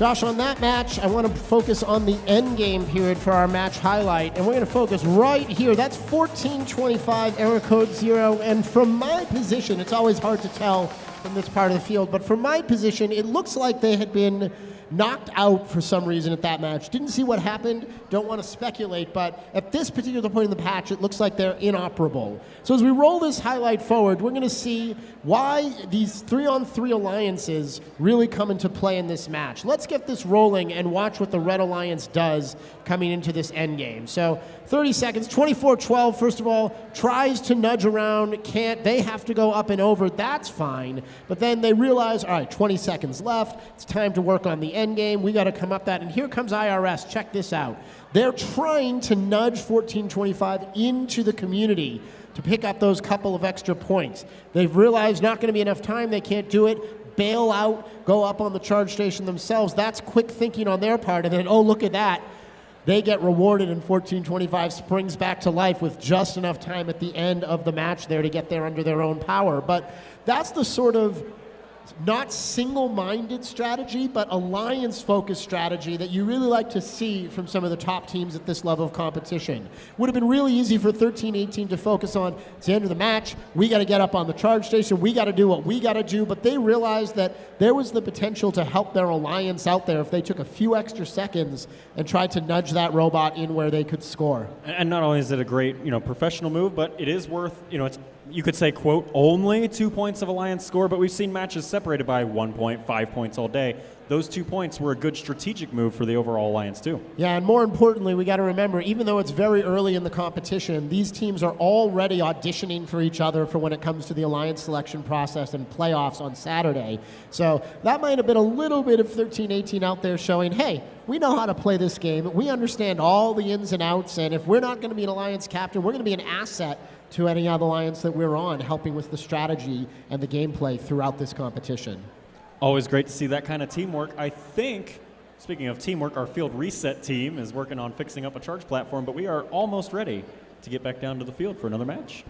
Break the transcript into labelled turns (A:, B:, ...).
A: Josh, on that match, I want to focus on the end game period for our match highlight, and we're going to focus right here. That's 14:25, error code 0, and from my position, it's always hard to tell from this part of the field, but from my position, it looks like they had been knocked out for some reason at that match. Didn't see what happened, don't want to speculate, but at this particular point in the patch, it looks like they're inoperable. So as we roll this highlight forward, we're going to see why these 3-on-3 alliances really come into play in this match. Let's get this rolling and watch what the Red Alliance does coming into this endgame. So 30 seconds, 24-12, first of all, tries to nudge around, can't, they have to go up and over, that's fine. But then they realize, all right, 20 seconds left, it's time to work on the endgame, we got to come up that, and here comes IRS, check this out. They're trying to nudge 14:25 into the community to pick up those couple of extra points. They've realized not going to be enough time, they can't do it, bail out, go up on the charge station themselves. That's quick thinking on their part, and then, oh, look at that. They get rewarded, and 14:25 springs back to life with just enough time at the end of the match there to get there under their own power. But that's the sort of not single-minded strategy, but alliance-focused strategy that you really like to see from some of the top teams at this level of competition. Would have been really easy for 13-18 to focus on, it's the end of the match, we got to get up on the charge station, we got to do what we got to do, but they realized that there was the potential to help their alliance out there if they took a few extra seconds and tried to nudge that robot in where they could score.
B: And not only is it a great, professional move, but it is worth, it's, you could say, quote, only 2 points of alliance score, but we've seen matches separated by 1 point, 5 points all day. Those 2 points were a good strategic move for the overall alliance, too.
A: Yeah, and more importantly, we got to remember, even though it's very early in the competition, these teams are already auditioning for each other for when it comes to the alliance selection process and playoffs on Saturday. So that might have been a little bit of 13-18 out there showing, hey, we know how to play this game. We understand all the ins and outs, and if we're not going to be an alliance captain, we're going to be an asset to any other alliance that we're on, helping with the strategy and the gameplay throughout this competition.
B: Always great to see that kind of teamwork. I think, speaking of teamwork, our field reset team is working on fixing up a charge platform, but we are almost ready to get back down to the field for another match.